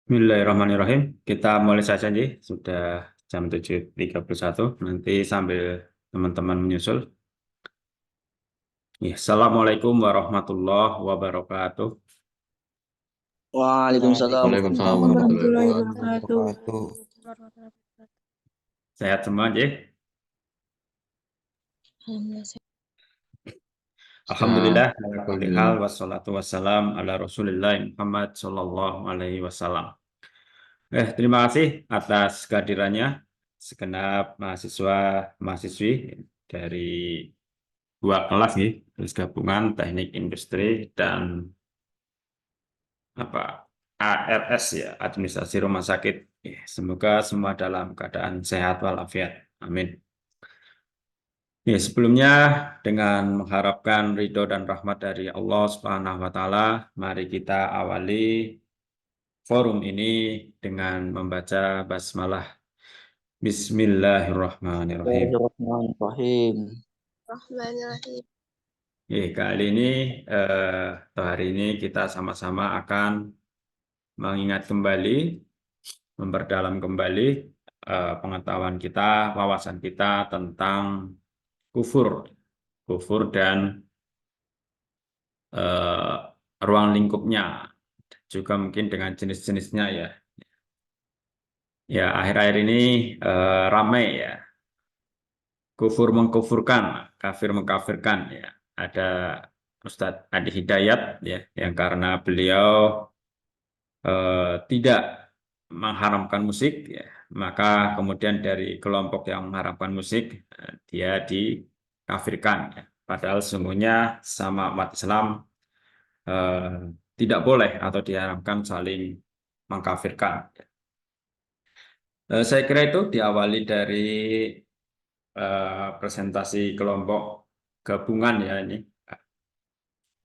Bismillahirrahmanirrahim. Kita mulai saja nih. Sudah jam 7.31. Nanti sambil teman-teman menyusul. Ya, Assalamualaikum warahmatullahi wabarakatuh. Waalaikumsalam Waalaikumsalam warahmatullahi warahmatullahi Warahmatullahi wabarakatuh. wabarakatuh. Sehat semua, Jih? Sehat. Alhamdulillah. Ala kulli hal. Alhamdulillah. Wassalatu wassalam ala Rasulillah Muhammad Sallallahu Alaihi Wasallam. Terima kasih atas kehadirannya segenap mahasiswa-mahasiswi dari dua kelas nih, gabungan teknik industri dan ARS ya, administrasi rumah sakit. Semoga semua dalam keadaan sehat walafiat. Amin. Sebelumnya dengan mengharapkan ridho dan rahmat dari Allah Subhanahu wa taala, mari kita awali forum ini dengan membaca basmalah. Bismillahirrahmanirrahim. Bismillahirrahmanirrahim. Kali ini atau hari ini kita sama-sama akan mengingat kembali, memperdalam kembali pengetahuan kita, wawasan kita tentang kufur dan ruang lingkupnya, juga mungkin dengan jenis-jenisnya ya. Ya, akhir-akhir ini ramai ya, kufur mengkufurkan, kafir mengkafirkan ya. Ada Ustadz Adi Hidayat ya, yang karena beliau tidak mengharamkan musik ya, maka kemudian dari kelompok yang mengharamkan musik dia dikafirkan ya. Padahal sesungguhnya sama umat Islam tidak boleh atau diharamkan saling mengkafirkan. Saya kira itu diawali dari presentasi kelompok gabungan ya ini.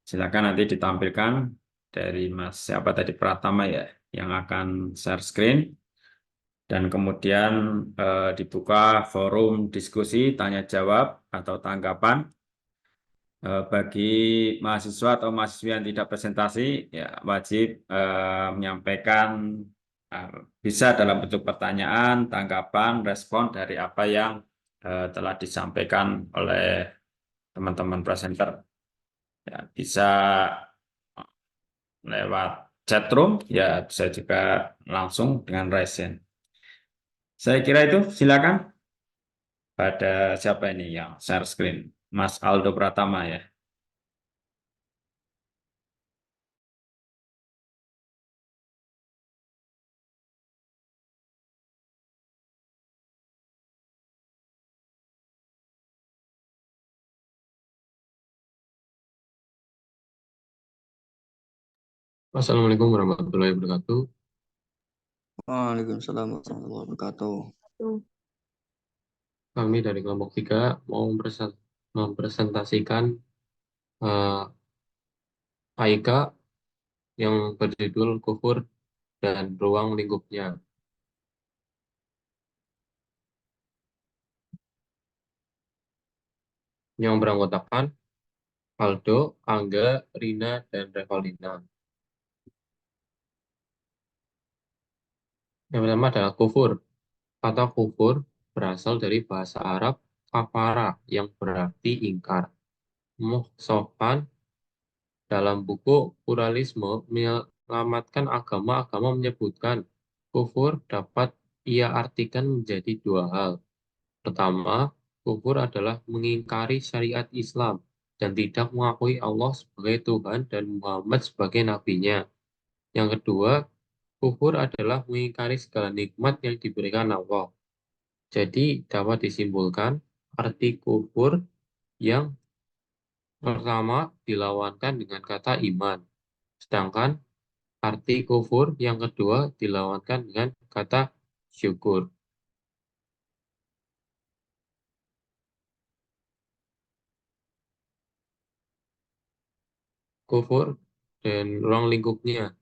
Silakan nanti ditampilkan dari Mas siapa tadi Pratama ya yang akan share screen, dan kemudian dibuka forum diskusi tanya jawab atau tanggapan. Bagi mahasiswa atau mahasiswa yang tidak presentasi ya wajib menyampaikan bisa dalam bentuk pertanyaan, tanggapan, respon dari apa yang telah disampaikan oleh teman-teman presenter. Ya, bisa lewat chat room, ya bisa juga langsung dengan raise hand. Saya kira itu, silakan. Pada siapa ini yang share screen? Mas Aldo Pratama ya. Assalamualaikum warahmatullahi wabarakatuh. Waalaikumsalam warahmatullahi wabarakatuh. Kami dari kelompok 3 mau mempresentasikan AIK yang berjudul Kufur dan Ruang Lingkupnya. Yang beranggotakan Aldo, Angga, Rina, dan Revalina. Yang pertama adalah kufur. Kata kufur berasal dari bahasa Arab kafara yang berarti ingkar. Muhsofan dalam buku Pluralisme Menyelamatkan Agama-Agama menyebutkan kufur dapat ia artikan menjadi dua hal. Pertama, kufur adalah mengingkari syariat Islam dan tidak mengakui Allah sebagai Tuhan dan Muhammad sebagai nabinya. Yang kedua, kufur adalah mengingkari segala nikmat yang diberikan Allah. Jadi dapat disimpulkan arti kufur yang pertama dilawankan dengan kata iman. Sedangkan arti kufur yang kedua dilawankan dengan kata syukur. Kufur dan ruang lingkupnya.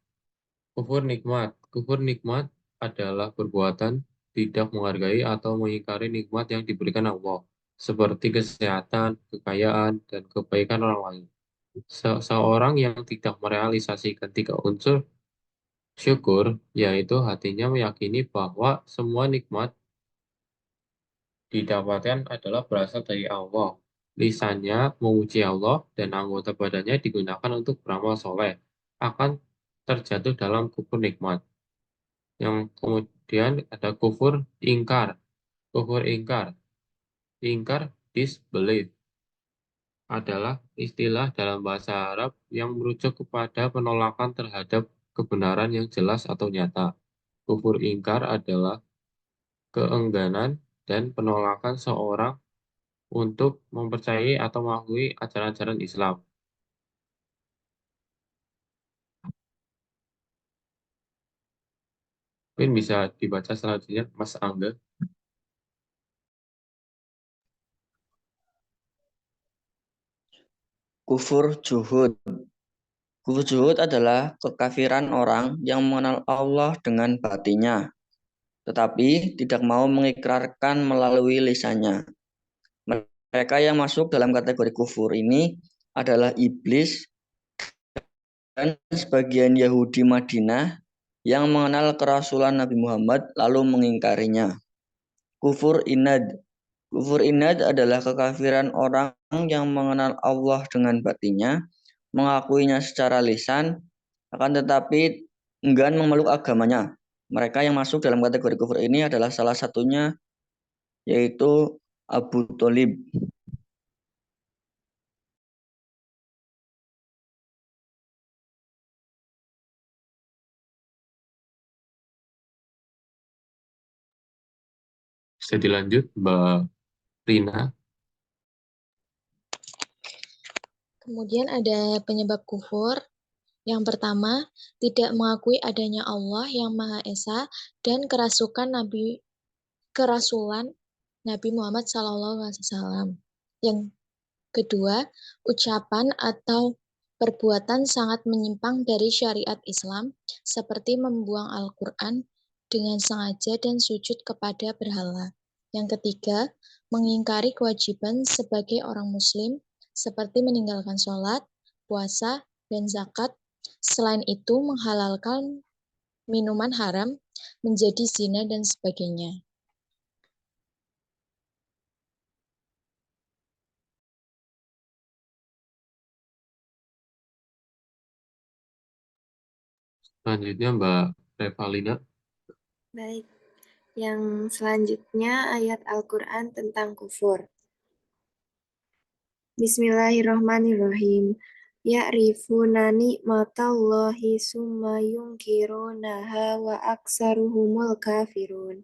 Kufur nikmat. Kufur nikmat adalah perbuatan tidak menghargai atau mengingkari nikmat yang diberikan Allah, seperti kesehatan, kekayaan, dan kebaikan orang lain. Seorang yang tidak merealisasikan tiga unsur Syukur, yaitu hatinya meyakini bahwa semua nikmat didapatkan adalah berasal dari Allah. Lisannya memuji Allah dan anggota badannya digunakan untuk beramal soleh. Akan terjatuh dalam kufur nikmat. Yang kemudian ada kufur ingkar. Kufur ingkar. Ingkar, disbelief, adalah istilah dalam bahasa Arab yang merujuk kepada penolakan terhadap kebenaran yang jelas atau nyata. Kufur ingkar adalah keengganan dan penolakan seorang untuk mempercayai atau mengakui ajaran-ajaran Islam. Mungkin bisa dibaca selanjutnya, Mas Angga. Kufur juhud. Kufur juhud adalah kekafiran orang yang mengenal Allah dengan batinnya, tetapi tidak mau mengikrarkan melalui lisannya. Mereka yang masuk dalam kategori kufur ini adalah iblis dan sebagian Yahudi Madinah yang mengenal kerasulan Nabi Muhammad lalu mengingkarinya. Kufur inad. Kufur inad adalah kekafiran orang yang mengenal Allah dengan batinnya, mengakuinya secara lisan, akan tetapi enggan memeluk agamanya. Mereka yang masuk dalam kategori kufur ini adalah salah satunya yaitu Abu Thalib. Bisa dilanjut, Mbak Rina. Kemudian ada penyebab kufur. Yang pertama, tidak mengakui adanya Allah yang Maha Esa dan kerasulan Nabi Muhammad SAW. Yang kedua, ucapan atau perbuatan sangat menyimpang dari syariat Islam, seperti membuang Al-Quran dengan sengaja dan sujud kepada berhala. Yang ketiga, mengingkari kewajiban sebagai orang Muslim, seperti meninggalkan sholat, puasa, dan zakat. Selain itu, menghalalkan minuman haram, menjadi zina, dan sebagainya. Selanjutnya, Mbak Revalina. Baik, yang selanjutnya ayat Al-Quran tentang kufur. Bismillahirrahmanirrahim. Ya'rifuna ni'matallahi summa yungkirunaha wa aksaruhumul kafirun.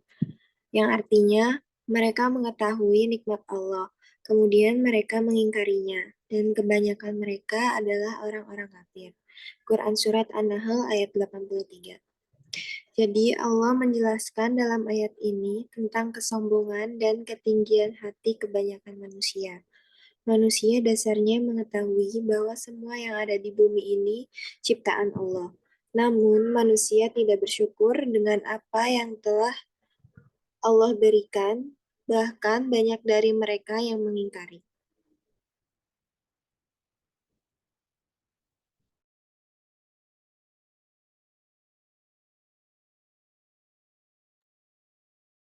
Yang artinya, mereka mengetahui nikmat Allah, kemudian mereka mengingkarinya, dan kebanyakan mereka adalah orang-orang kafir. Quran Surat An-Nahl ayat 83. Jadi Allah menjelaskan dalam ayat ini tentang kesombongan dan ketinggian hati kebanyakan manusia. Manusia dasarnya mengetahui bahwa semua yang ada di bumi ini ciptaan Allah. Namun manusia tidak bersyukur dengan apa yang telah Allah berikan, bahkan banyak dari mereka yang mengingkari.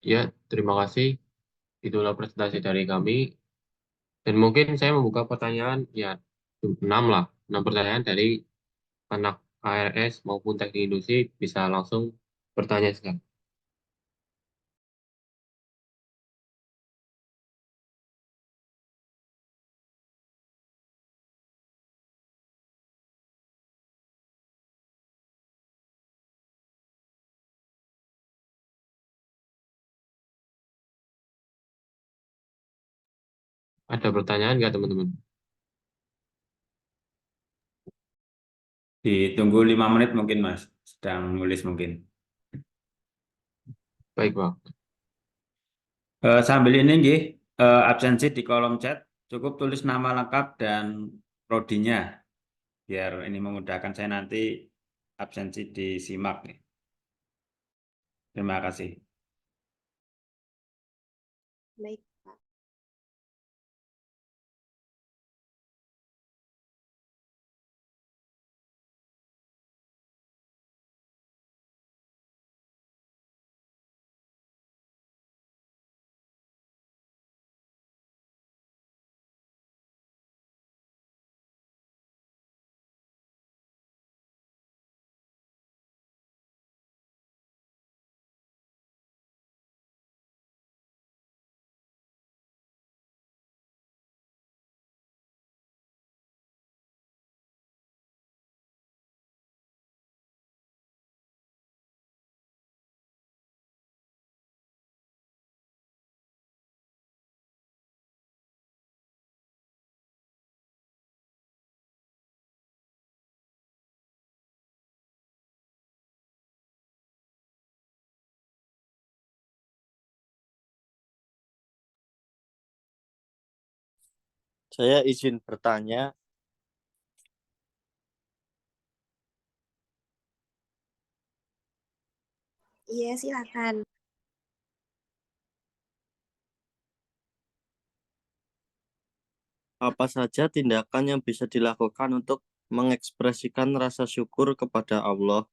Ya, terima kasih. Itulah presentasi dari kami. Dan mungkin saya membuka pertanyaan, ya 6 lah. 6 pertanyaan dari anak ARS maupun teknik industri bisa langsung bertanya sekarang. Ada pertanyaan nggak teman-teman? Ditunggu 5 menit mungkin Mas, sedang nulis mungkin. Baik, Pak. Sambil ini nggih, absensi di kolom chat, cukup tulis nama lengkap dan prodinya, biar ini memudahkan saya nanti absensi disimak nih. Terima kasih. Baik, Pak. Saya izin bertanya. Iya, silakan. Apa saja tindakan yang bisa dilakukan untuk mengekspresikan rasa syukur kepada Allah?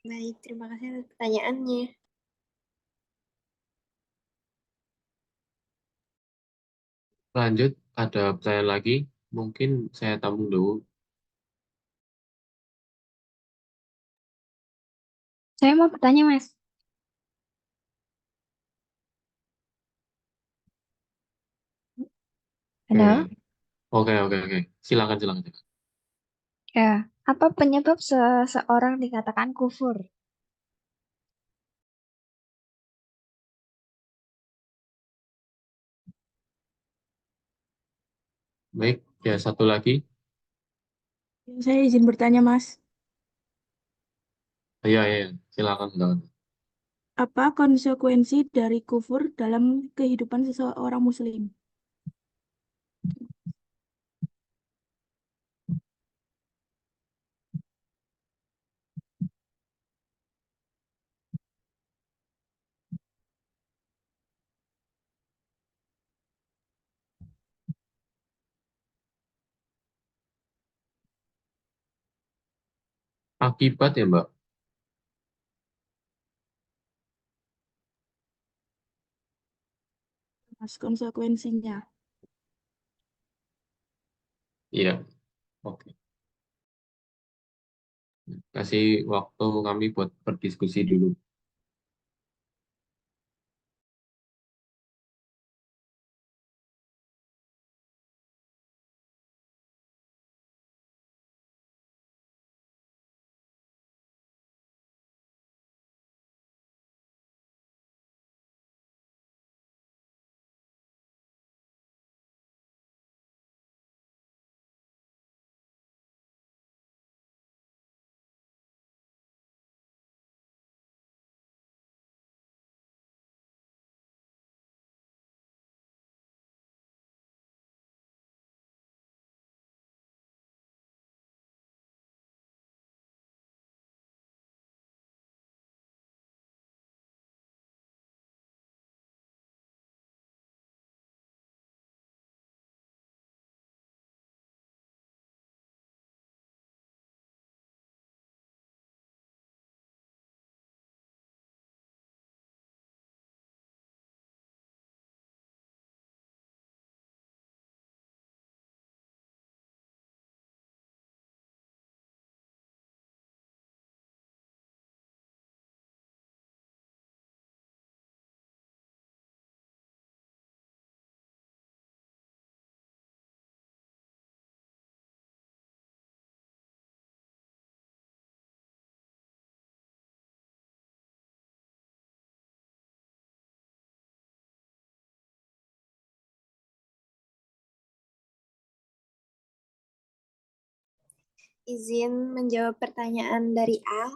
Baik, terima kasih atas pertanyaannya. Lanjut, ada pertanyaan lagi. Mungkin saya tampung dulu. Saya mau bertanya, Mas. Halo? Oke. Silakan. Ya, apa penyebab seseorang dikatakan kufur? Baik, ya satu lagi. Saya izin bertanya, Mas. Iya, silakan. Apa konsekuensi dari kufur dalam kehidupan seseorang Muslim? Akibat ya, Mbak. Mas, konsekuensinya. Iya, oke. Kasih waktu kami buat berdiskusi dulu. Izin menjawab pertanyaan dari A.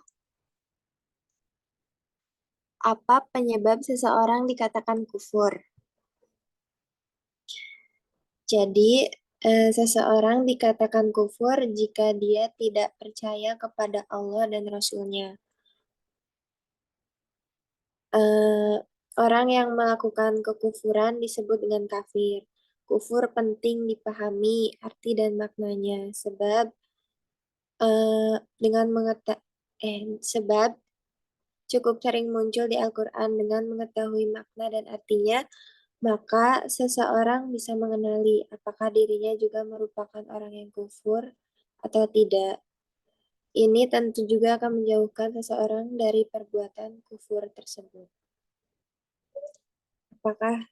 Apa penyebab seseorang dikatakan kufur? Jadi, seseorang dikatakan kufur jika dia tidak percaya kepada Allah dan Rasul-Nya. Orang yang melakukan kekufuran disebut dengan kafir. Kufur penting dipahami arti dan maknanya, sebab dengan sebab cukup sering muncul di Al-Quran. Dengan mengetahui makna dan artinya, maka seseorang bisa mengenali apakah dirinya juga merupakan orang yang kufur atau tidak. Ini tentu juga akan menjauhkan seseorang dari perbuatan kufur tersebut. Apakah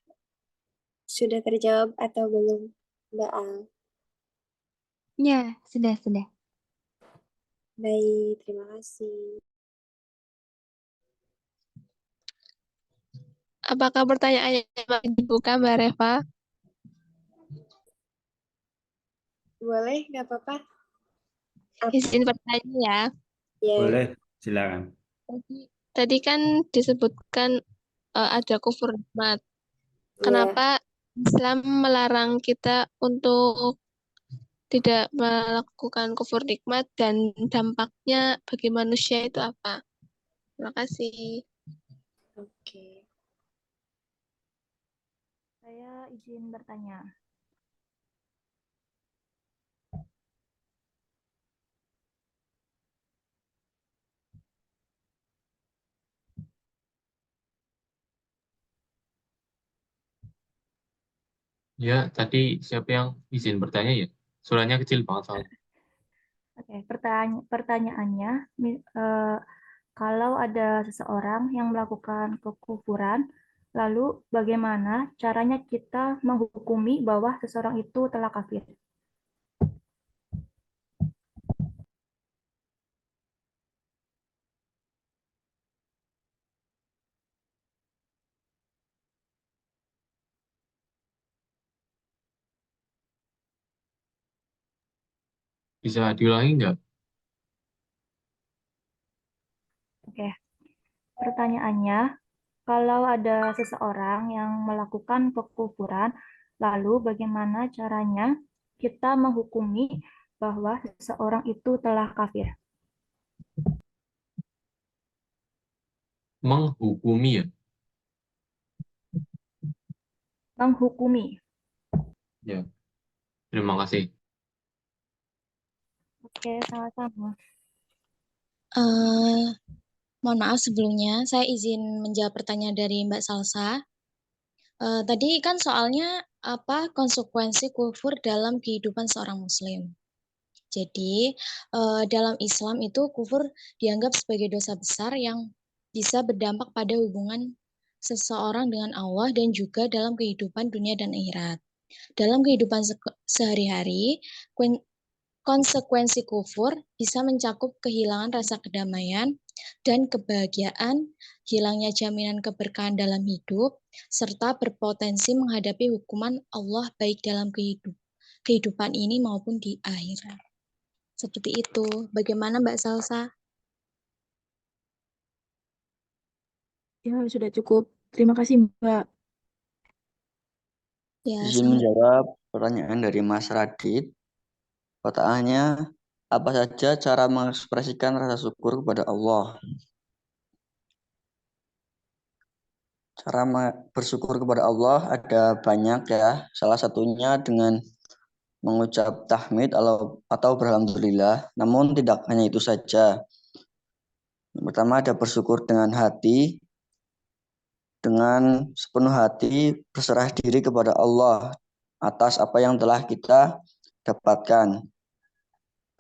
sudah terjawab atau belum, Mbak Al? Ya, sudah. Baik, terima kasih. Apakah pertanyaannya masih dibuka, Mbak Reva? Boleh, nggak apa-apa? Izin bertanya ya. Ya, Boleh, silakan. Tadi kan disebutkan ada kufur nikmat. Iya. Kenapa Islam melarang kita untuk tidak melakukan kufur nikmat dan dampaknya bagi manusia itu apa? Terima kasih. Oke. Saya izin bertanya. Ya, tadi siapa yang izin bertanya ya? Suaranya kecil banget soalnya. Oke, pertanyaannya, kalau ada seseorang yang melakukan kekufuran, lalu bagaimana caranya kita menghukumi bahwa seseorang itu telah kafir? Bisa diulangi nggak? Oke, pertanyaannya, kalau ada seseorang yang melakukan kekufuran, lalu bagaimana caranya kita menghukumi bahwa seseorang itu telah kafir? Menghukumi ya? Menghukumi. Ya, terima kasih. Oke, sama-sama. Mohon maaf sebelumnya, saya izin menjawab pertanyaan dari Mbak Salsa. Tadi kan soalnya apa konsekuensi kufur dalam kehidupan seorang Muslim. Jadi dalam Islam itu kufur dianggap sebagai dosa besar yang bisa berdampak pada hubungan seseorang dengan Allah dan juga dalam kehidupan dunia dan akhirat. Dalam kehidupan sehari-hari, konsekuensi kufur bisa mencakup kehilangan rasa kedamaian dan kebahagiaan, hilangnya jaminan keberkahan dalam hidup, serta berpotensi menghadapi hukuman Allah baik dalam kehidupan ini maupun di akhirat. Seperti itu. Bagaimana Mbak Salsa? Ya, sudah cukup. Terima kasih, Mbak. Ya, Izin menjawab pertanyaan dari Mas Radit. Pertanyaannya, apa saja cara mengekspresikan rasa syukur kepada Allah? Cara bersyukur kepada Allah ada banyak ya. Salah satunya dengan mengucap tahmid atau beralhamdulillah. Namun tidak hanya itu saja. Yang pertama ada bersyukur dengan hati. Dengan sepenuh hati berserah diri kepada Allah atas apa yang telah kita dapatkan.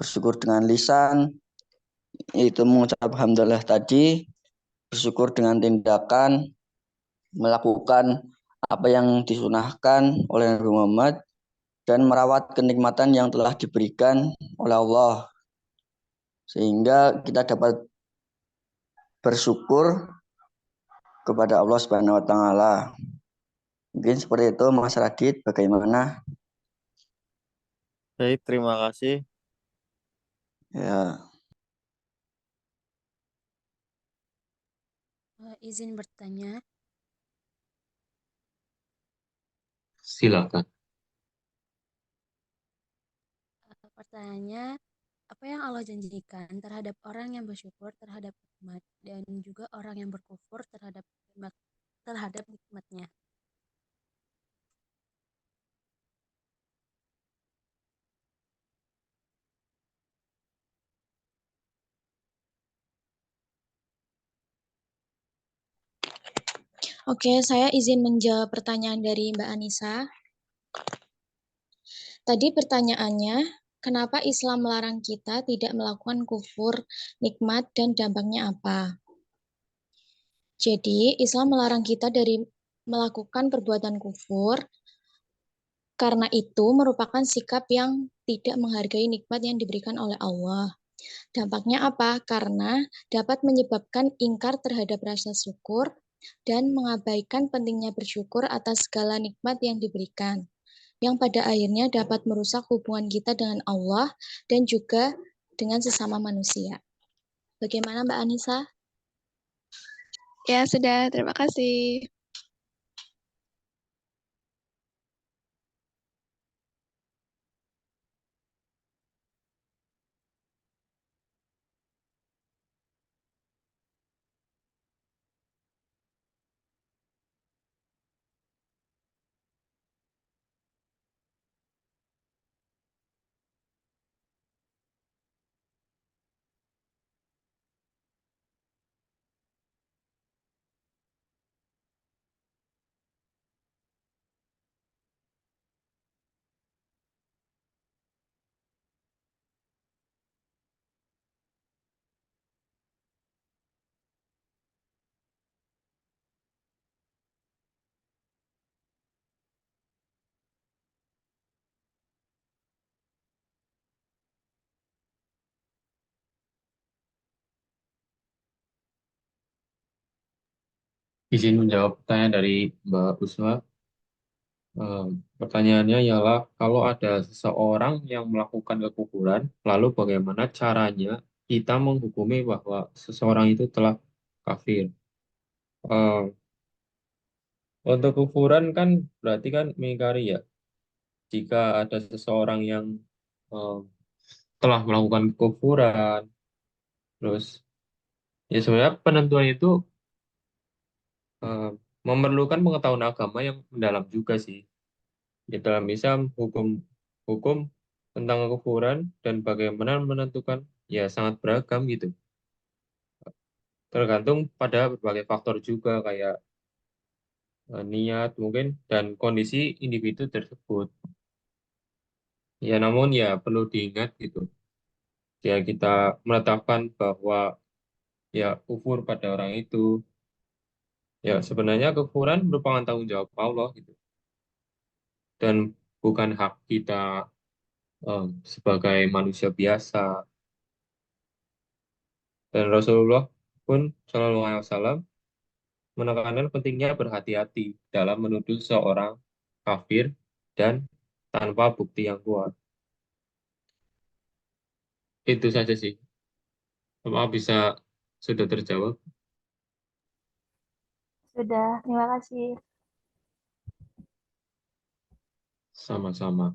Bersyukur dengan lisan, yaitu mengucap alhamdulillah tadi. Bersyukur dengan tindakan, melakukan apa yang disunahkan oleh Nabi Muhammad, dan merawat kenikmatan yang telah diberikan oleh Allah. Sehingga kita dapat bersyukur kepada Allah Subhanahu wa taala. Mungkin seperti itu Mas Radit, bagaimana? Baik, terima kasih. Ya. Izin bertanya. Silakan. Pertanyaannya, apa yang Allah janjikan terhadap orang yang bersyukur terhadap nikmat dan juga orang yang berkufur terhadap nikmatnya? Oke, saya izin menjawab pertanyaan dari Mbak Anissa. Tadi pertanyaannya, kenapa Islam melarang kita tidak melakukan kufur, nikmat, dan dampaknya apa? Jadi, Islam melarang kita dari melakukan perbuatan kufur, karena itu merupakan sikap yang tidak menghargai nikmat yang diberikan oleh Allah. Dampaknya apa? Karena dapat menyebabkan ingkar terhadap rasa syukur dan mengabaikan pentingnya bersyukur atas segala nikmat yang diberikan, yang pada akhirnya dapat merusak hubungan kita dengan Allah dan juga dengan sesama manusia. Bagaimana Mbak Anissa? Ya, sudah. Terima kasih. Izin menjawab pertanyaan dari Mbak Usma. Pertanyaannya ialah, kalau ada seseorang yang melakukan kekufuran, lalu bagaimana caranya kita menghukumi bahwa seseorang itu telah kafir? Eh, untuk kufuran kan berarti kan mengingkari ya. Jika ada seseorang yang eh, telah melakukan kekufuran, terus ya sebenarnya penentuan itu eh, memerlukan pengetahuan agama yang mendalam juga sih. Ya, dalam Islam hukum tentang kekufuran dan bagaimana menentukan ya sangat beragam gitu. Tergantung pada berbagai faktor juga kayak niat mungkin dan kondisi individu tersebut. Ya namun ya perlu diingat gitu. Ya kita menetapkan bahwa ya kufur pada orang itu ya sebenarnya kekufuran merupakan tanggung jawab Allah gitu dan bukan hak kita sebagai manusia biasa. Dan Rasulullah pun Shallallahu Alaihi Wasallam menekankan pentingnya berhati-hati dalam menuduh seorang kafir dan tanpa bukti yang kuat. Itu saja sih. Maaf bisa sudah terjawab. Sudah, terima kasih. Sama-sama.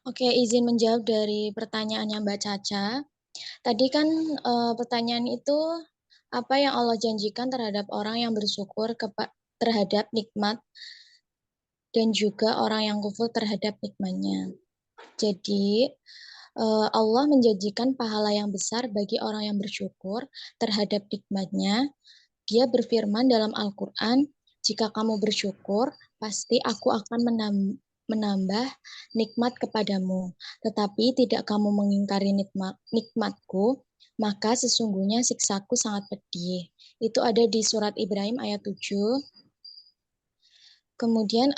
Oke, izin menjawab dari pertanyaannya Mbak Caca. Tadi kan pertanyaan itu apa yang Allah janjikan terhadap orang yang bersyukur terhadap nikmat dan juga orang yang kufur terhadap nikmatnya. Jadi Allah menjanjikan pahala yang besar bagi orang yang bersyukur terhadap nikmatnya. Dia berfirman dalam Al-Quran, jika kamu bersyukur, pasti aku akan menambah nikmat kepadamu. Tetapi tidak kamu mengingkari nikmatku, maka sesungguhnya siksaku sangat pedih. Itu ada di surat Ibrahim ayat 7. Kemudian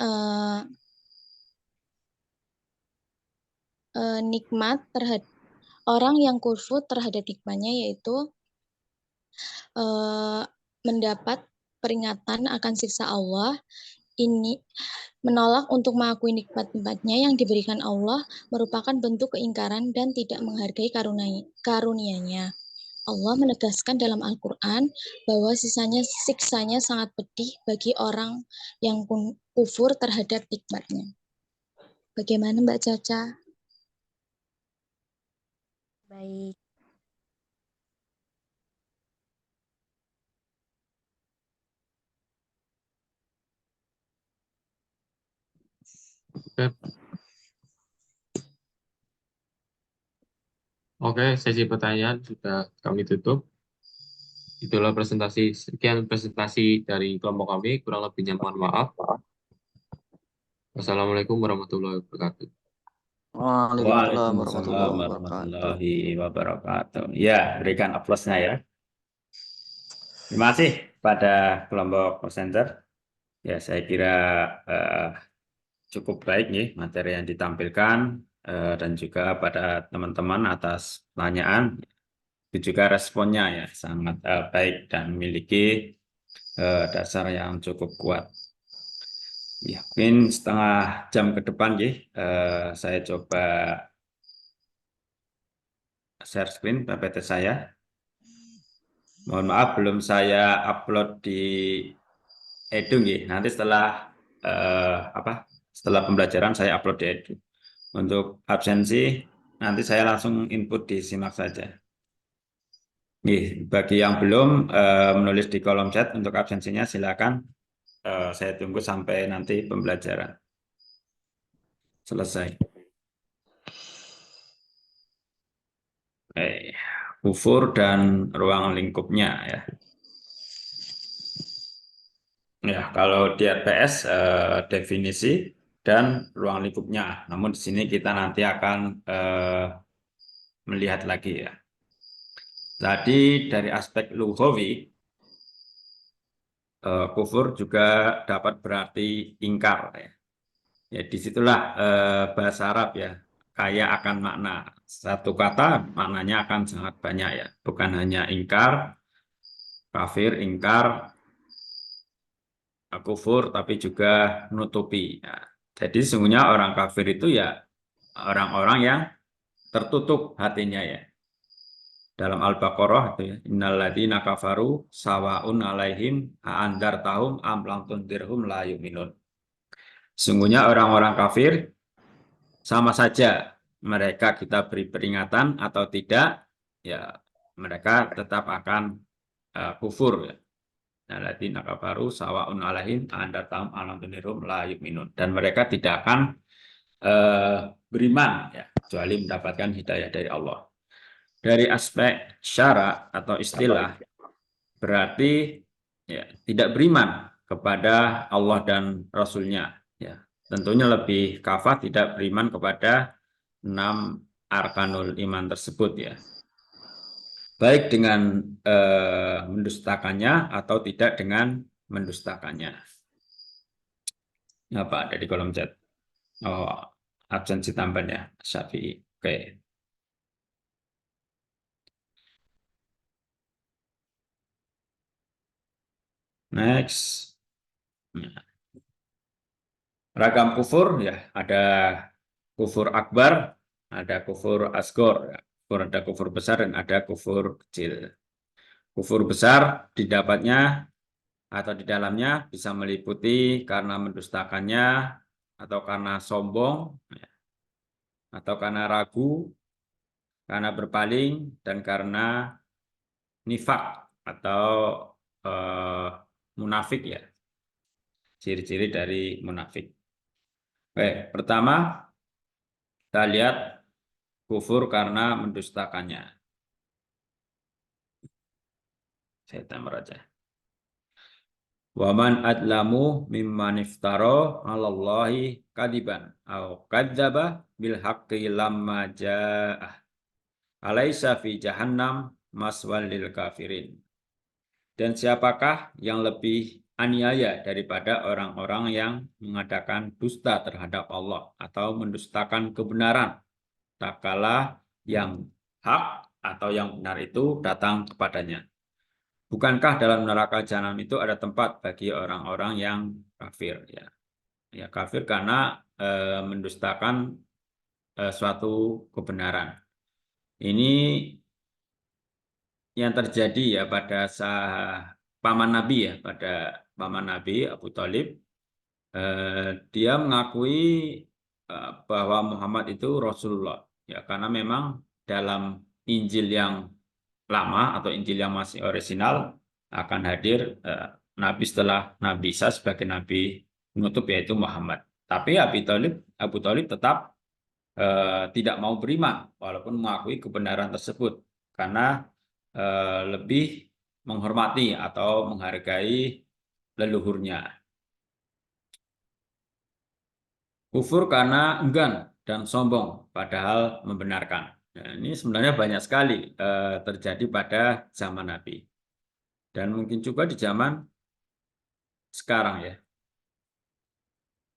nikmat terhadap orang yang kufur terhadap nikmatnya yaitu mendapat peringatan akan siksa Allah. Ini menolak untuk mengakui nikmat-nikmatnya yang diberikan Allah merupakan bentuk keingkaran dan tidak menghargai karunia-Nya. Allah menegaskan dalam Al-Quran bahwa siksanya sangat pedih bagi orang yang kufur terhadap nikmatnya. Bagaimana Mbak Caca? Baik. Oke, sesi pertanyaan sudah kami tutup. Itulah sekian presentasi dari kelompok kami. Kurang lebihnya mohon maaf. Wassalamualaikum warahmatullahi wabarakatuh. Waalaikumsalam Waalaikumsalam warahmatullahi wabarakatuh. warahmatullahi wabarakatuh. Ya, berikan aplausnya ya. Terima kasih pada kelompok presenter. Ya, saya kira cukup baik nih materi yang ditampilkan dan juga pada teman-teman atas pertanyaan. Itu juga responnya ya sangat baik dan memiliki dasar yang cukup kuat. Ya, mungkin setengah jam ke depan ya, saya coba share screen PPT saya. Mohon maaf belum saya upload di Edu nggih. Nanti setelah setelah pembelajaran saya upload di Edu. Untuk absensi nanti saya langsung input di Simak saja. Nih, bagi yang belum menulis di kolom chat untuk absensinya silakan. Saya tunggu sampai nanti pembelajaran selesai. Kufur dan ruang lingkupnya ya. Ya, kalau di RPS definisi dan ruang lingkupnya. Namun di sini kita nanti akan melihat lagi ya. Tadi dari aspek lughawi, kufur juga dapat berarti ingkar ya. Ya disitulah bahasa Arab ya kaya akan makna. Satu kata maknanya akan sangat banyak ya. Bukan hanya ingkar, kafir, ingkar, kufur, tapi juga nutupi. Ya. Jadi sesungguhnya orang kafir itu ya orang-orang yang tertutup hatinya ya. Dalam Al-Baqarah itu ya, innalladzina kafaru sawaun alaihim a'andartahum am lam tundirhum la yu'minun. Sungguhnya orang-orang kafir sama saja mereka kita beri peringatan atau tidak, ya mereka tetap akan kufur ya. Alladzina kafaru sawaun alaihim a'andartahum am lam tundirhum la yu'minun. Dan mereka tidak akan beriman ya, kecuali mendapatkan hidayah dari Allah. Dari aspek syara atau istilah berarti ya, tidak beriman kepada Allah dan Rasul-Nya. Ya, tentunya lebih kafah tidak beriman kepada 6 arkanul iman tersebut ya. Baik dengan mendustakannya atau tidak dengan mendustakannya. Apa ada di kolom chat? Oh, absensi tambahan ya, Syafi'i. Oke. Next. Ragam kufur ya, ada kufur akbar, ada kufur asgor, ada kufur besar dan ada kufur kecil. Kufur besar didapatnya atau di dalamnya bisa meliputi karena mendustakannya atau karena sombong atau karena ragu, karena berpaling dan karena nifak atau munafik ya. Ciri-ciri dari munafik. Oke, pertama kita lihat kufur karena mendustakannya. Saya tambah aja. Waman adlamu mimman iftara 'alallahi kadiban au kadzdzaba bil haqqi lamma ja'ah. Alaisa fi jahannam maswal lil kafirin. Dan siapakah yang lebih aniaya daripada orang-orang yang mengadakan dusta terhadap Allah atau mendustakan kebenaran tak kala yang hak atau yang benar itu datang kepadanya. Bukankah dalam neraka jahanam itu ada tempat bagi orang-orang yang kafir ya. Ya kafir karena mendustakan suatu kebenaran. Ini yang terjadi ya pada paman Nabi ya, pada paman Nabi Abu Thalib. Dia mengakui bahwa Muhammad itu Rasulullah ya, karena memang dalam Injil yang lama atau Injil yang masih orisinal akan hadir Nabi setelah Nabi Isa sebagai Nabi penutup yaitu Muhammad. Tapi Abu Thalib tetap tidak mau beriman walaupun mengakui kebenaran tersebut karena lebih menghormati atau menghargai leluhurnya. Kufur karena enggan dan sombong padahal membenarkan. Nah, ini sebenarnya banyak sekali terjadi pada zaman Nabi. Dan mungkin juga di zaman sekarang ya.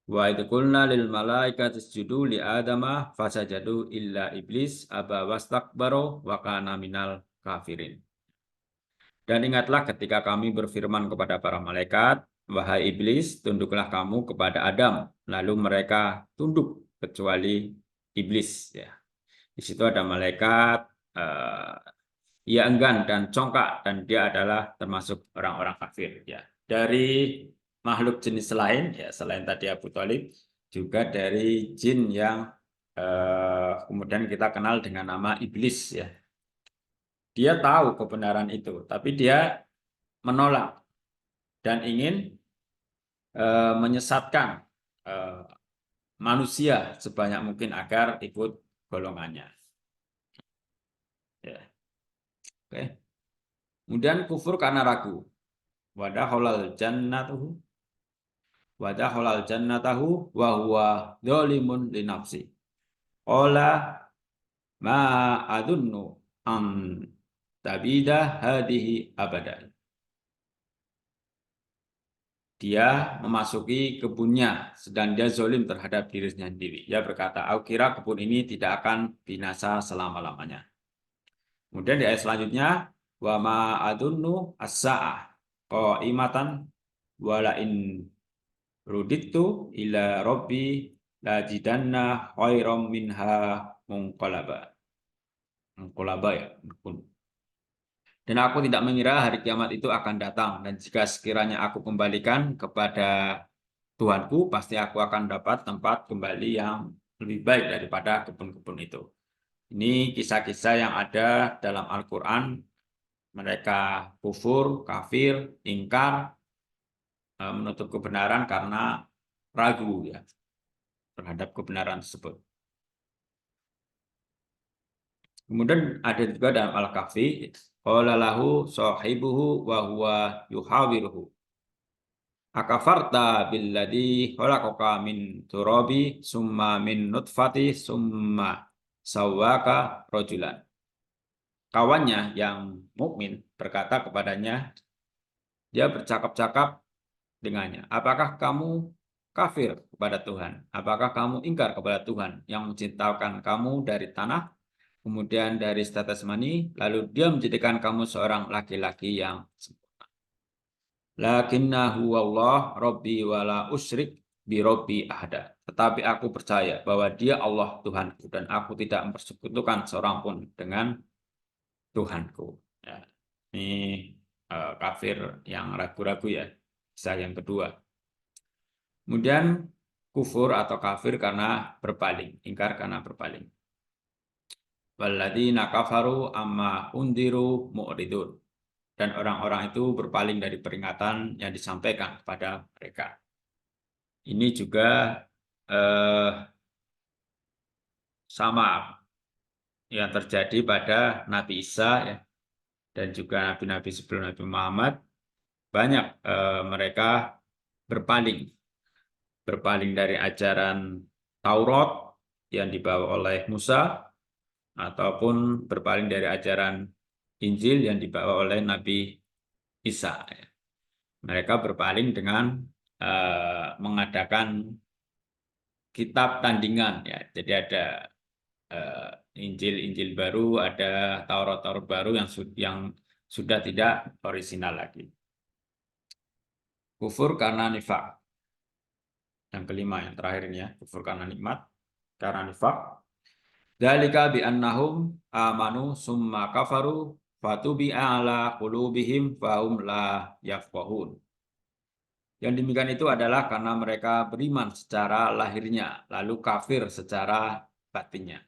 Wa idh qulna lil malaikati isjudu li adama fasajadu illa iblis aba wastakbara wa kana minal kafirin. Dan ingatlah ketika kami berfirman kepada para malaikat, wahai iblis, tunduklah kamu kepada Adam. Lalu mereka tunduk kecuali iblis ya. Di situ ada malaikat, ia enggan dan congkak, dan dia adalah termasuk orang-orang kafir. Ya, dari makhluk jenis lain, ya selain tadi Abu Thalib, juga dari jin yang kemudian kita kenal dengan nama iblis. Ya, dia tahu kebenaran itu, tapi dia menolak dan ingin menyesatkan manusia sebanyak mungkin agar ikut golongannya. Ya. Oke. Kemudian kufur karena ragu. Wadakhalal jannatahu wa huwa dzalimun li nafsi. Qala ma adunnu an tabida hadihi abada. Dia memasuki kebunnya sedang dia zalim terhadap dirinya sendiri. Dia berkata, aku kira kebun ini tidak akan binasa selama-lamanya. Kemudian di ayat selanjutnya, wa ma adunnu as-sa'ah qa'imatan wala in ruditu ila rabbi lajidanna khairam minha munqalaba. Munqalaba ya. Dan aku tidak mengira hari kiamat itu akan datang, dan jika sekiranya aku kembalikan kepada Tuhanku, pasti aku akan dapat tempat kembali yang lebih baik daripada kebun-kebun itu. Ini kisah-kisah yang ada dalam Al-Quran. Mereka kufur, kafir, ingkar, menutup kebenaran karena ragu ya terhadap kebenaran tersebut. Kemudian ada juga dalam Al-Kahfi, qala lahu sahibuhu wa huwa yuhawiruhu. Akafarta billadhi khalaqaka min turabi summa min nutfati summa sawwaka rajulan. Kawannya yang mukmin berkata kepadanya, dia bercakap-cakap dengannya, apakah kamu kafir kepada Tuhan? Apakah kamu ingkar kepada Tuhan yang menciptakan kamu dari tanah, kemudian dari tetes mani, lalu dia menjadikan kamu seorang laki-laki yang sempurna. Lakinnahu wallah rabbi wala usyrik bi rabbi ahada. Tetapi aku percaya bahwa dia Allah Tuhanku, dan aku tidak mempersekutukan seorang pun dengan Tuhanku. Ya. Ini kafir yang ragu-ragu ya. Kisah yang kedua. Kemudian kufur atau kafir karena berpaling, ingkar karena berpaling. Walladzina kafaru amma undiru mu'ridun. Dan orang-orang itu berpaling dari peringatan yang disampaikan kepada mereka. Ini juga sama yang terjadi pada Nabi Isa ya, dan juga nabi-nabi sebelum Nabi Muhammad. Banyak mereka berpaling dari ajaran Taurat yang dibawa oleh Musa, ataupun berpaling dari ajaran Injil yang dibawa oleh Nabi Isa. Mereka berpaling dengan mengadakan kitab tandingan ya. Jadi ada Injil baru, ada Taurat baru yang sudah tidak orisinal lagi. Kufur karena nifak. Yang kelima, yang terakhir ini ya, kufur karena nikmat, karena nifak. Dzalika bi annahum amanu summa kafaru fatubi'a ala qulubihim fahum la yafqahun. Yang demikian itu adalah karena mereka beriman secara lahirnya, lalu kafir secara batinnya.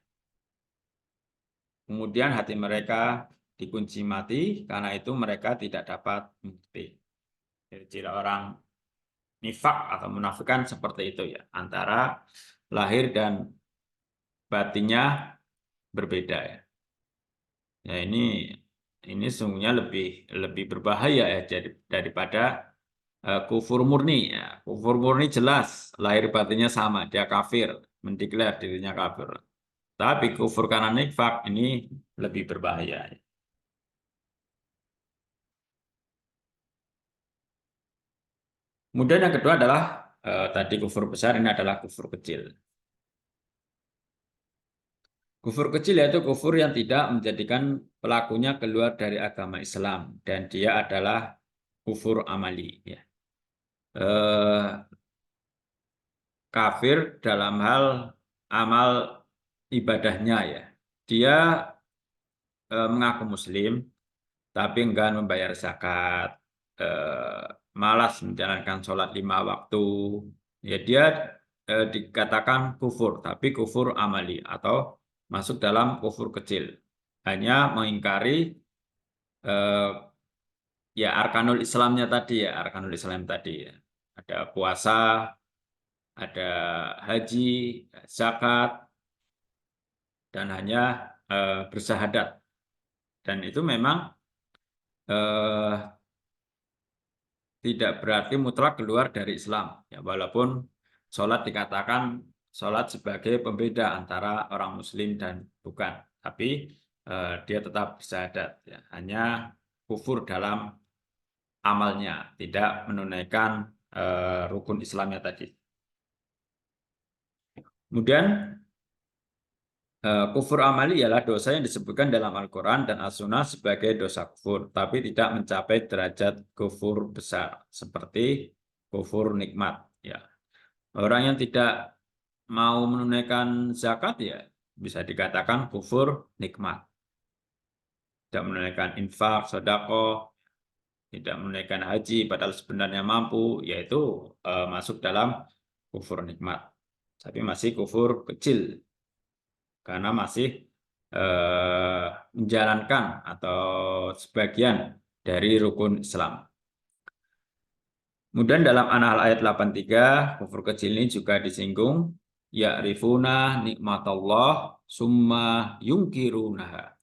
Kemudian hati mereka dikunci mati, karena itu mereka tidak dapat mengerti. Jadi ciri orang nifak atau munafikan seperti itu ya, antara lahir dan batinnya berbeda ya. Ya ini sungguhnya lebih berbahaya ya daripada kufur murni ya. Kufur murni jelas lahir batinnya sama, dia kafir, mendeklar dirinya kafir. Tapi kufur karena nifak ini lebih berbahaya. Kemudian yang kedua adalah tadi kufur besar, ini adalah kufur kecil. Kufur kecil yaitu kufur yang tidak menjadikan pelakunya keluar dari agama Islam, dan dia adalah kufur amali. Ya. Kafir dalam hal amal ibadahnya ya. Dia mengaku muslim tapi enggan membayar zakat, malas menjalankan sholat 5 waktu, ya dia dikatakan kufur, tapi kufur amali atau masuk dalam kufur kecil. Hanya mengingkari ya arkanul Islamnya tadi ya, arkanul Islam tadi ya. Ada puasa, ada haji, zakat, dan hanya bersyahadat. Dan itu memang tidak berarti mutlak keluar dari Islam. Ya, walaupun sholat dikatakan sholat sebagai pembeda antara orang Muslim dan bukan, tapi dia tetap bersyahadat. Ya. Hanya kufur dalam amalnya, tidak menunaikan rukun Islamnya tadi. Kemudian kufur amali ialah dosa yang disebutkan dalam Al-Quran dan As-Sunnah sebagai dosa kufur, tapi tidak mencapai derajat kufur besar, seperti kufur nikmat. Ya. Orang yang tidak mau menunaikan zakat ya bisa dikatakan kufur nikmat. Tidak menunaikan infak, sedekah, tidak menunaikan haji, padahal sebenarnya mampu, yaitu masuk dalam kufur nikmat. Tapi masih kufur kecil, karena masih menjalankan atau sebagian dari rukun Islam. Kemudian dalam An-Nahl ayat 83, kufur kecil ini juga disinggung, ya'rifuna nikmatallah summa yungkirunaha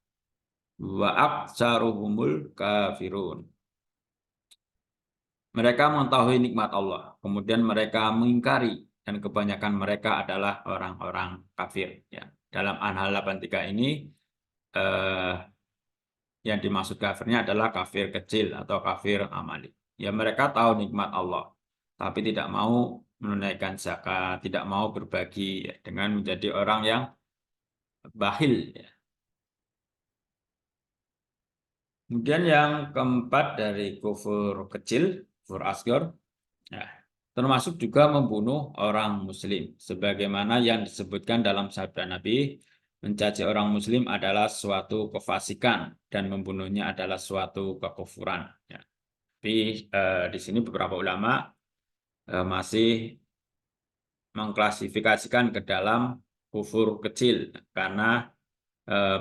wa aktsaruhumul kafirun. Mereka mengetahui nikmat Allah, kemudian mereka mengingkari, dan kebanyakan mereka adalah orang-orang kafir. Ya. Dalam An-Nahl 83 ini yang dimaksud kafirnya adalah kafir kecil atau kafir amali. Ya mereka tahu nikmat Allah, tapi tidak mau menunaikan zakat, tidak mau berbagi, ya, dengan menjadi orang yang bakhil. Ya. Kemudian yang keempat dari kufur kecil, kufur asghar, ya, termasuk juga membunuh orang muslim, sebagaimana yang disebutkan dalam sabda Nabi, mencaci orang muslim adalah suatu kefasikan dan membunuhnya adalah suatu kekufuran. Ya. Tapi di sini beberapa ulama masih mengklasifikasikan ke dalam kufur kecil karena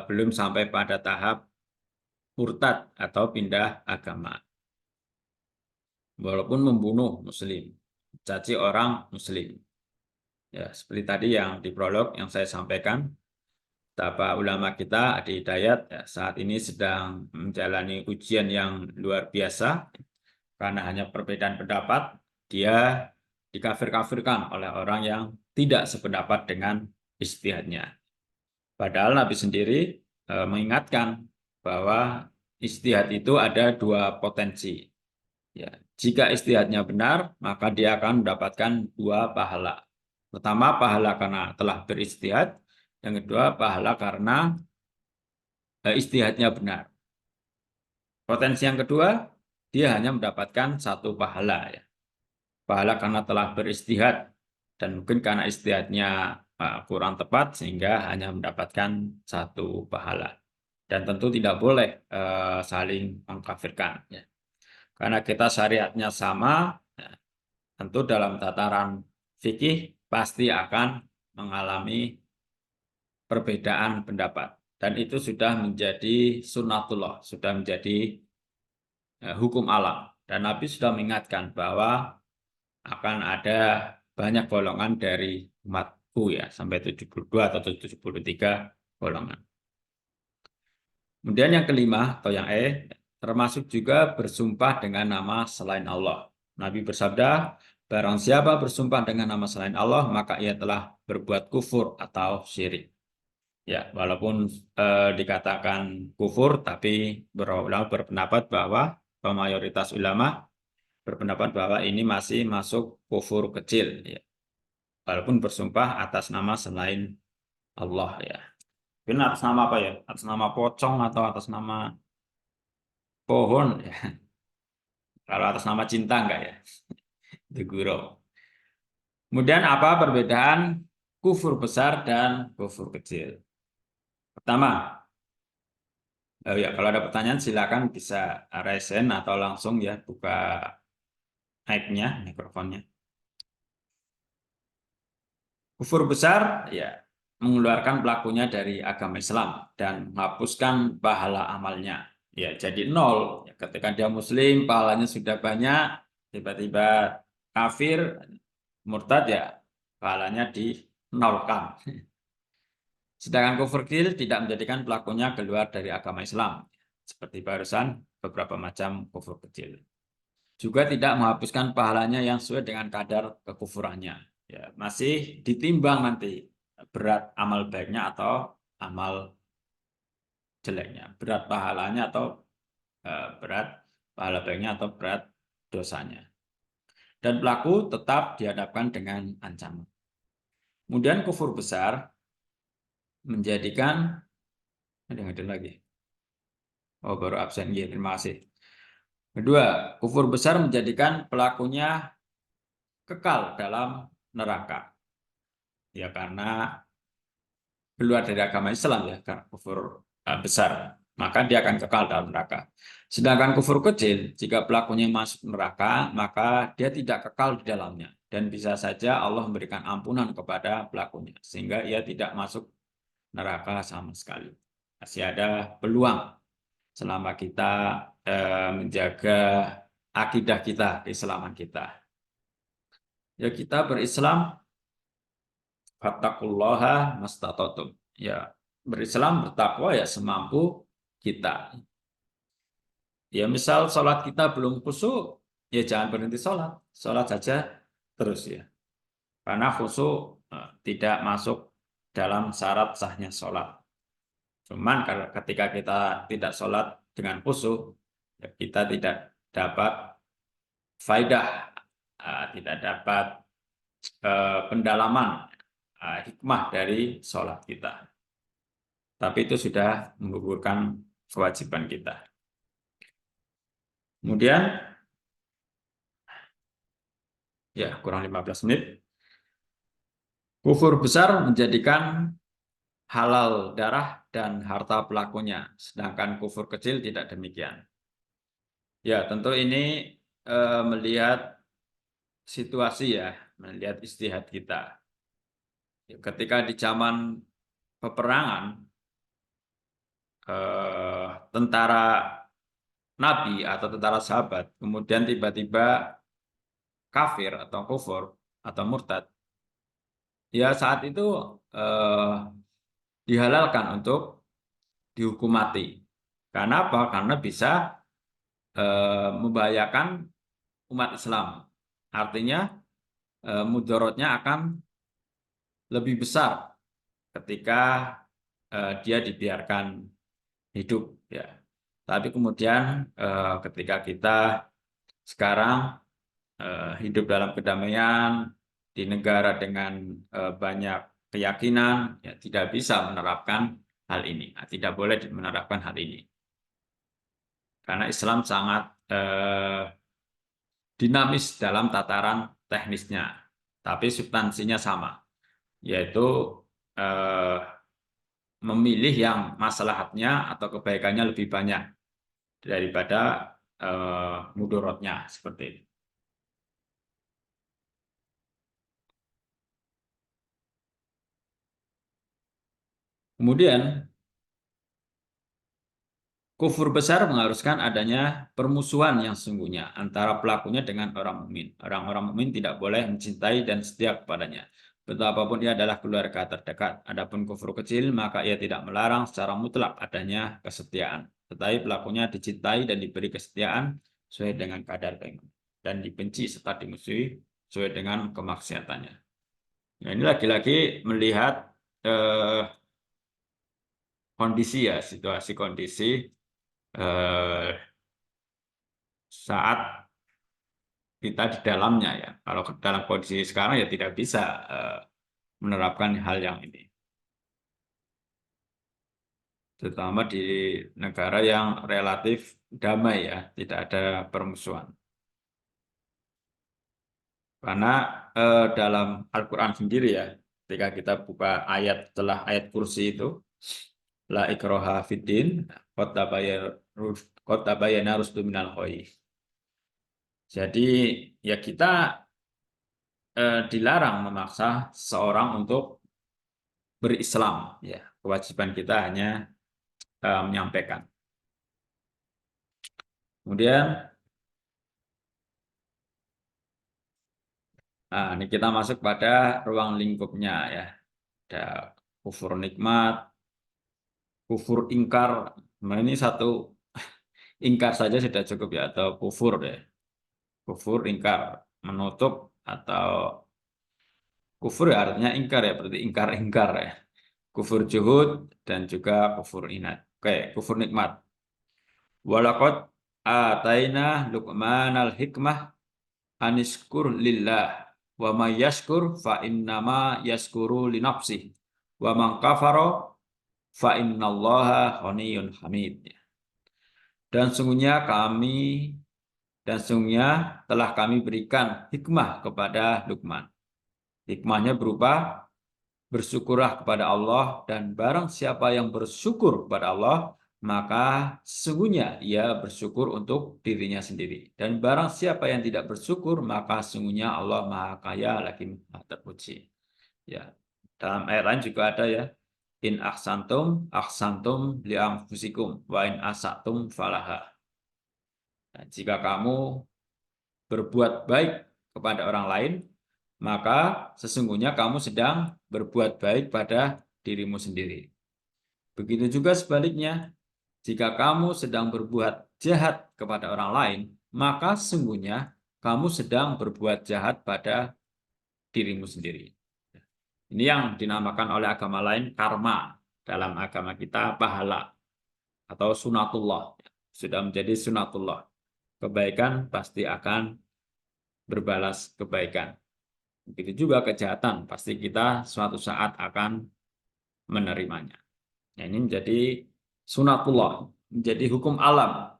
belum sampai pada tahap murtad atau pindah agama. Walaupun membunuh muslim, mencaci orang muslim. Ya, seperti tadi yang di prolog yang saya sampaikan, betapa ulama kita Adi Hidayat ya, saat ini sedang menjalani ujian yang luar biasa karena hanya perbedaan pendapat, dia dikafir-kafirkan oleh orang yang tidak sependapat dengan ijtihadnya. Padahal Nabi sendiri mengingatkan bahwa ijtihad itu ada 2 potensi. Ya, jika ijtihadnya benar, maka dia akan mendapatkan 2 pahala. Pertama, pahala karena telah berijtihad. Yang kedua, pahala karena ijtihadnya benar. Potensi yang kedua, dia hanya mendapatkan 1 pahala. Ya. Pahala karena telah berijtihad. Dan mungkin karena ijtihadnya kurang tepat, sehingga hanya mendapatkan 1 pahala. Dan tentu tidak boleh saling mengkafirkan. Ya. Karena kita syariatnya sama, ya, tentu dalam tataran fikih pasti akan mengalami perbedaan pendapat. Dan itu sudah menjadi sunnatullah, sudah menjadi hukum alam. Dan Nabi sudah mengingatkan bahwa akan ada banyak golongan dari umatku ya, sampai 72 atau 73 golongan. Kemudian yang kelima atau yang termasuk juga bersumpah dengan nama selain Allah. Nabi bersabda, barang siapa bersumpah dengan nama selain Allah, maka ia telah berbuat kufur atau syirik. Ya, walaupun dikatakan kufur, tapi ulama berpendapat bahwa mayoritas ulama berpendapat bahwa ini masih masuk kufur kecil. Ya. Walaupun bersumpah atas nama selain Allah. Ya. Ini atas nama apa ya? Atas nama pocong atau atas nama pohon? Ya. Kalau atas nama cinta enggak ya? Itu gurau. Kemudian apa perbedaan kufur besar dan kufur kecil? Pertama, Oh ya, kalau ada pertanyaan silakan bisa raise hand atau langsung ya buka mic-nya, mikrofonnya. Kufur besar ya mengeluarkan pelakunya dari agama Islam dan menghapuskan pahala amalnya. Ya, jadi nol. Ya, ketika dia muslim, pahalanya sudah banyak, tiba-tiba kafir, murtad ya, pahalanya dinolkan. Sedangkan kufur kecil tidak menjadikan pelakunya keluar dari agama Islam. Seperti barusan beberapa macam kufur kecil. Juga tidak menghapuskan pahalanya yang sesuai dengan kadar kekufurannya. Ya, masih ditimbang nanti berat amal baiknya atau amal jeleknya, berat pahalanya atau berat pahala baiknya atau berat dosanya. Dan pelaku tetap dihadapkan dengan ancaman. Kemudian kufur besar menjadikan ada lagi. Oh, baru absen. Ya, terima kasih. Kedua, kufur besar menjadikan pelakunya kekal dalam neraka. Ya, karena keluar dari agama Islam ya, karena kufur besar, maka dia akan kekal dalam neraka. Sedangkan kufur kecil, jika pelakunya masuk neraka, maka dia tidak kekal di dalamnya. Dan bisa saja Allah memberikan ampunan kepada pelakunya, sehingga ia tidak masuk neraka sama sekali. Masih ada peluang selama kita menjaga akidah kita, keislaman kita. Ya, kita berislam fattaqullaha mastata'tum. Ya, berislam bertakwa ya semampu kita. Ya, misal sholat kita belum khusyuk, ya jangan berhenti sholat. Sholat saja terus ya. Karena khusyuk tidak masuk dalam syarat sahnya sholat. Cuman ketika kita tidak sholat dengan khusyuk, ya kita tidak dapat faidah, tidak dapat pendalaman hikmah dari sholat kita. Tapi itu sudah menggugurkan kewajiban kita. Kemudian, ya kurang 15 menit, kufur besar menjadikan halal darah dan harta pelakunya, sedangkan kufur kecil tidak demikian. Ya, tentu ini melihat situasi ya, melihat istihad kita. Ketika di zaman peperangan, tentara Nabi atau tentara sahabat, kemudian tiba-tiba kafir atau kufur atau murtad, ya saat itu dihalalkan untuk dihukum mati. Karena apa? Karena bisa membahayakan umat Islam. Artinya mudaratnya akan lebih besar ketika dia dibiarkan hidup. Ya. Tapi kemudian ketika kita sekarang hidup dalam kedamaian di negara dengan banyak keyakinan, ya tidak bisa menerapkan hal ini, tidak boleh menerapkan hal ini, karena Islam sangat dinamis dalam tataran teknisnya, tapi substansinya sama, yaitu memilih yang maslahatnya atau kebaikannya lebih banyak daripada mudaratnya seperti itu. Kemudian kufur besar mengharuskan adanya permusuhan yang sesungguhnya antara pelakunya dengan orang mukmin. Orang-orang mukmin tidak boleh mencintai dan setia kepadanya, betapapun ia adalah keluarga terdekat. Adapun kufur kecil, maka ia tidak melarang secara mutlak adanya kesetiaan, tetapi pelakunya dicintai dan diberi kesetiaan sesuai dengan kadar keimanan, dan dibenci serta dimusuhi sesuai dengan kemaksiatannya. Nah, ini lagi-lagi melihat kondisi ya, situasi kondisi saat kita di dalamnya ya. Kalau dalam kondisi sekarang ya tidak bisa menerapkan hal yang ini. Terutama di negara yang relatif damai ya, tidak ada permusuhan. Karena dalam Al-Quran sendiri ya, ketika kita buka ayat setelah ayat kursi itu, La ikraha fiddin, qad tabayyana rusdu minal ghayy. Jadi ya kita dilarang memaksa seorang untuk berislam, ya. Kewajiban kita hanya menyampaikan. Kemudian ini kita masuk pada ruang lingkupnya, ya. Ada kufur nikmat, kufur ingkar. Nah, ini satu ingkar saja sudah cukup, ya, atau kufur, ya. Kufur ingkar, menutup, atau kufur ya artinya ingkar, ya, berarti ingkar-ingkar, ya. Kufur juhud dan juga kufur inat. Oke, kufur nikmat. Walaqad ataina Luqmanal hikmah aniskur lillah wa may yashkur fa innama yashkuru li nafsihi wa man kafara fa innallaha ghaniyyun hamid. Dan sungguhnya telah kami berikan hikmah kepada Luqman. Hikmahnya berupa bersyukurlah kepada Allah, dan barang siapa yang bersyukur kepada Allah, maka sesungguhnya ia bersyukur untuk dirinya sendiri. Dan barang siapa yang tidak bersyukur, maka sesungguhnya Allah Maha Kaya lagi Maha Terpuji. Ya, dalam ayat lain juga ada, ya. In ahsantum li anfusikum wa in asatum falaha. Nah, jika kamu berbuat baik kepada orang lain, maka sesungguhnya kamu sedang berbuat baik pada dirimu sendiri. Begitu juga sebaliknya, jika kamu sedang berbuat jahat kepada orang lain, maka sesungguhnya kamu sedang berbuat jahat pada dirimu sendiri. Ini yang dinamakan oleh agama lain karma. Dalam agama kita pahala atau sunatullah. Sudah menjadi sunatullah. Kebaikan pasti akan berbalas kebaikan. Begitu juga kejahatan, pasti kita suatu saat akan menerimanya. Nah, ini menjadi sunatullah, menjadi hukum alam.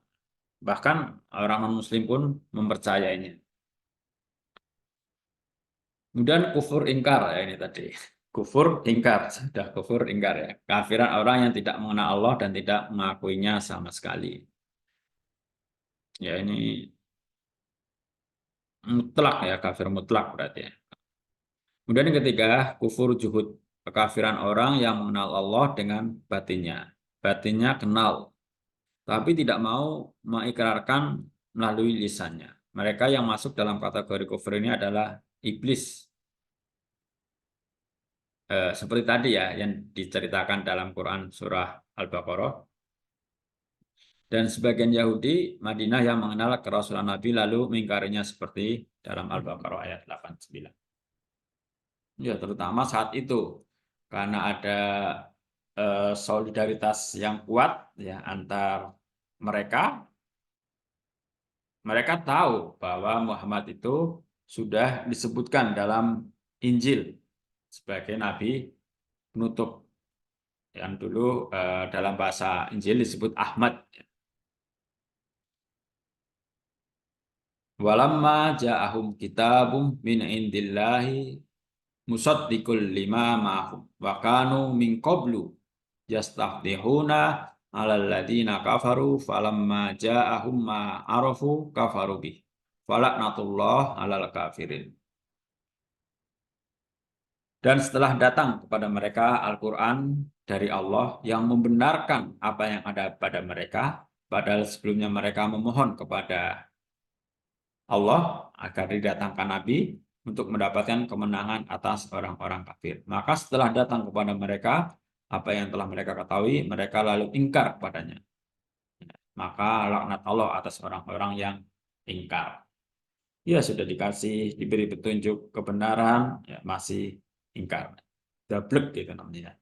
Bahkan orang non-muslim pun mempercayainya. Kemudian kufur ingkar, ya, ini tadi. Kufur ingkar, sudah kufur ingkar, ya. Kafiran orang yang tidak mengenal Allah dan tidak mengakuinya sama sekali. Ya, ini mutlak, ya, kafir mutlak berarti, ya. Kemudian yang ketiga, kufur juhud, kekafiran orang yang mengenal Allah dengan batinnya. Batinnya kenal, tapi tidak mau mengikrarkan melalui lisannya. Mereka yang masuk dalam kategori kufur ini adalah iblis. Seperti tadi, ya, yang diceritakan dalam Quran surah Al-Baqarah. Dan sebagian Yahudi Madinah yang mengenal kerasulan Nabi lalu mengingkarinya seperti dalam Al-Baqarah ayat 89. Ya, terutama saat itu karena ada solidaritas yang kuat, ya, antar mereka. Mereka tahu bahwa Muhammad itu sudah disebutkan dalam Injil sebagai nabi penutup. Yang dulu dalam bahasa Injil disebut Ahmad. Walamma ja'ahum kitabum min indillahi musaddiqul lima ma'hum wa kanu min qablu yastaftihuna 'alal ladzina kafaru falamma ja'ahum ma arafu kafaru bih falaknatullah 'alal kafirin. Dan setelah datang kepada mereka Al-Quran dari Allah yang membenarkan apa yang ada pada mereka, padahal sebelumnya mereka memohon kepada Allah agar didatangkan Nabi untuk mendapatkan kemenangan atas orang-orang kafir. Maka setelah datang kepada mereka apa yang telah mereka ketahui, mereka lalu ingkar kepadanya. Maka laknat Allah atas orang-orang yang ingkar. Ya, sudah diberi petunjuk kebenaran, ya, masih ingkar. Dablek gitu namanya.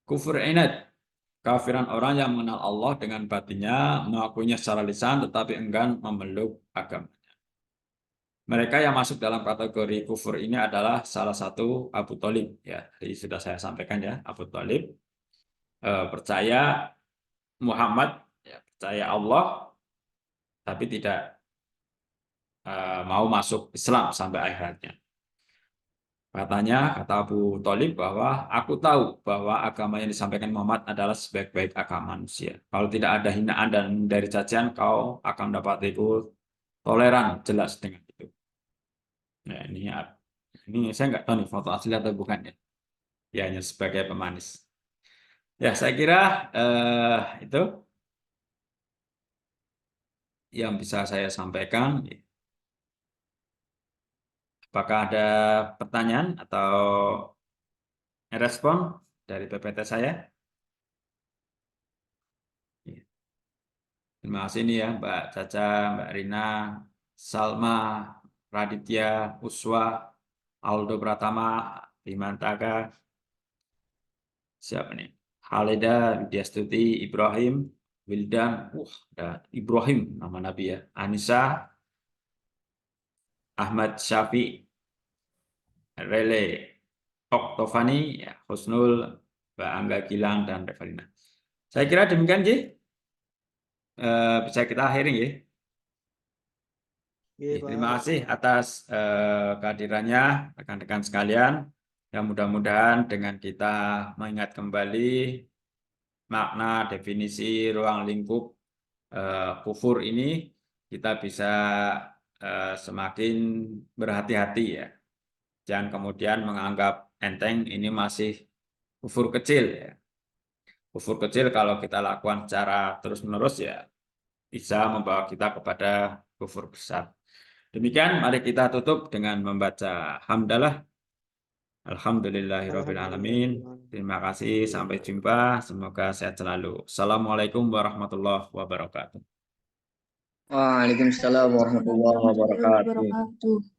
Kufur inat, kafiran orang yang mengenal Allah dengan batinnya, mengakuinya secara lisan tetapi enggan memeluk agamanya. Mereka yang masuk dalam kategori kufur ini adalah salah satu Abu Thalib, ya. Jadi sudah saya sampaikan, ya, Abu Thalib percaya Muhammad, ya, percaya Allah, tapi tidak mau masuk Islam sampai akhiratnya. Katanya, kata Abu Thalib bahwa aku tahu bahwa agama yang disampaikan Muhammad adalah sebaik-baik agama manusia. Kalau tidak ada hinaan dan dari cacian, kau akan dapat itu toleran jelas dengan itu. Nah, ini saya nggak tahu nih foto asli atau bukan ya. Ya hanya sebagai pemanis. Ya, saya kira itu yang bisa saya sampaikan. Apakah ada pertanyaan atau respon dari PPT saya? Terima kasih nih ya Mbak Caca, Mbak Rina, Salma, Raditya, Uswa, Aldo Pratama, Bimantaka, siapa nih? Halida, Widyastuti, Ibrahim, Wildan, ada Ibrahim nama Nabi ya, Anissa, Ahmad Syafi, Rele, Oktovani, ya, Husnul, Mbak Angga Gilang, dan Revalina. Saya kira demikian, Ji. Bisa kita akhiri, ya. Terima kasih atas kehadirannya rekan-rekan sekalian. Ya, mudah-mudahan dengan kita mengingat kembali makna definisi ruang lingkup kufur ini, kita bisa semakin berhati-hati ya. Jangan kemudian menganggap enteng ini masih kufur kecil ya. Kufur kecil kalau kita lakukan secara terus-menerus ya bisa membawa kita kepada kufur besar. Demikian, mari kita tutup dengan membaca hamdalah. Alhamdulillahirabbil alamin. Terima kasih, sampai jumpa. Semoga sehat selalu. Assalamualaikum warahmatullahi wabarakatuh. Waalaikumsalam warahmatullahi wabarakatuh. wabarakatuh.